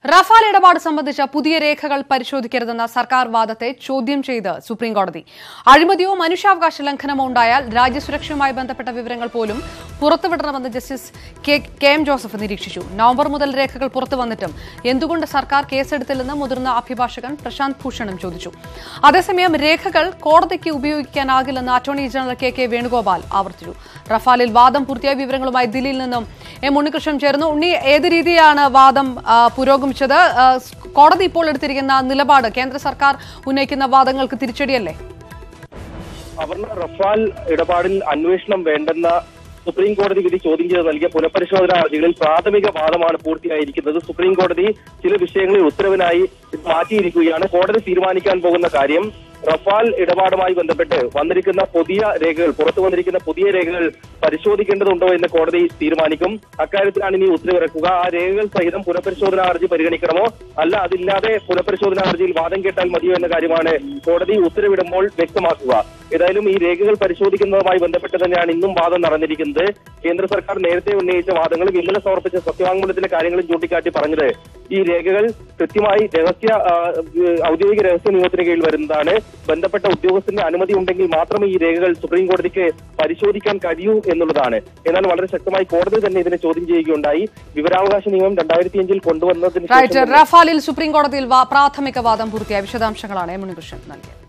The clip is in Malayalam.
റഫാൽ ഇടപാട് സംബന്ധിച്ച പുതിയ രേഖകൾ പരിശോധിക്കരുതെന്ന സർക്കാർ വാദത്തെ ചോദ്യം ചെയ്ത് സുപ്രീംകോടതി. അഴിമതിയോ മനുഷ്യാവകാശ ലംഘനമോ ഉണ്ടായാൽ രാജ്യസുരക്ഷയുമായി ബന്ധപ്പെട്ട വിവരങ്ങൾ പോലും പുറത്തുവിടണമെന്ന് ജസ്റ്റിസ് കെ എം ജോസഫ് നിരീക്ഷിച്ചു. നവംബർ മുതൽ രേഖകൾ പുറത്തുവന്നിട്ടും എന്തുകൊണ്ട് സർക്കാർ കേസെടുത്തില്ലെന്ന് മുതിർന്ന അഭിഭാഷകൻ പ്രശാന്ത് ഭൂഷണും ചോദിച്ചു. അതേസമയം രേഖകൾ കോടതിക്ക് ഉപയോഗിക്കാനാകില്ലെന്ന് അറ്റോർണി ജനറൽ കെ വേണുഗോപാൽ ആവർത്തിച്ചു. റഫാലിൽ വാദം പൂർത്തിയായ വിവരങ്ങളുമായി ദില്ലിയിൽ നിന്നും എം ഉണ്ണികൃഷ്ണൻ ചേർന്നു. ഉണ്ണി, ഏത് രീതിയാണ് വാദം പുരോഗമിച്ചത്? കോടതി ഇപ്പോൾ എടുത്തിരിക്കുന്ന നിലപാട് കേന്ദ്ര സർക്കാർ ഉന്നയിക്കുന്ന വാദങ്ങൾക്ക് തിരിച്ചടിയല്ലേ? റഫാൽ ഇടപാടിൽ അന്വേഷണം വേണ്ടെന്ന സുപ്രീം കോടതി വിധി ചോദ്യം ചെയ്ത് നൽകിയ പുനഃപരിശോധനാ ഹർജികളിൽ പ്രാഥമിക വാദമാണ് പൂർത്തിയായിരിക്കുന്നത്. സുപ്രീം കോടതി ചില വിഷയങ്ങളിൽ ഉത്തരവിനായി മാറ്റിയിരിക്കുകയാണ്. കോടതി തീരുമാനിക്കാൻ പോകുന്ന കാര്യം റഫാൽ ഇടപാടുമായി ബന്ധപ്പെട്ട് വന്നിരിക്കുന്ന പുതിയ രേഖകൾ, പുറത്തു വന്നിരിക്കുന്ന പുതിയ രേഖകൾ പരിശോധിക്കേണ്ടതുണ്ടോ എന്ന് കോടതി തീരുമാനിക്കും. അക്കാര്യത്തിലാണ് ഇനി ഉത്തരവിറക്കുക. ആ രേഖകൾ സഹിതം പുനഃപരിശോധനാ ഹർജി പരിഗണിക്കണമോ അല്ല അതില്ലാതെ പുനഃപരിശോധനാ ഹർജിയിൽ വാദം കേട്ടാൽ മതിയോ എന്ന കാര്യമാണ് കോടതി ഉത്തരവിടുമ്പോൾ വ്യക്തമാക്കുക. ഏതായാലും ഈ രേഖകൾ പരിശോധിക്കുന്നതുമായി ബന്ധപ്പെട്ട് തന്നെയാണ് ഇന്നും വാദം നടന്നിരിക്കുന്നത്. കേന്ദ്ര സർക്കാർ നേരത്തെ ഉന്നയിച്ച വാദങ്ങളും ഇന്നലെ സമർപ്പിച്ച സത്യവാങ്മൂലത്തിലെ കാര്യങ്ങളും ചൂണ്ടിക്കാട്ടി പറഞ്ഞത് ഈ രേഖകൾ കൃത്യമായി ഔദ്യോഗിക രഹസ്യ നിയമത്തിന് കീഴിൽ വരുന്നതാണ്. ബന്ധപ്പെട്ട ഉദ്യോഗസ്ഥന്റെ അനുമതി ഉണ്ടെങ്കിൽ മാത്രമേ ഈ രേഖകൾ സുപ്രീം കോടതിക്ക് പരിശോധിക്കാൻ കഴിയൂ എന്നുള്ളതാണ്. എന്നാൽ വളരെ ശക്തമായി കോടതി തന്നെ ഇതിനെ ചോദ്യം ചെയ്യുകയുണ്ടായി. വിവരാവകാശ നിയമം 2005 കൊണ്ടുവന്നതിന് റഫാലിൽ സുപ്രീം കോടതിയിൽ പ്രാഥമിക വാദം പൂർത്തിയായ വിശദാംശങ്ങളാണ് എം ഉണ്ണികൃഷ്ണൻ നൽകിയത്.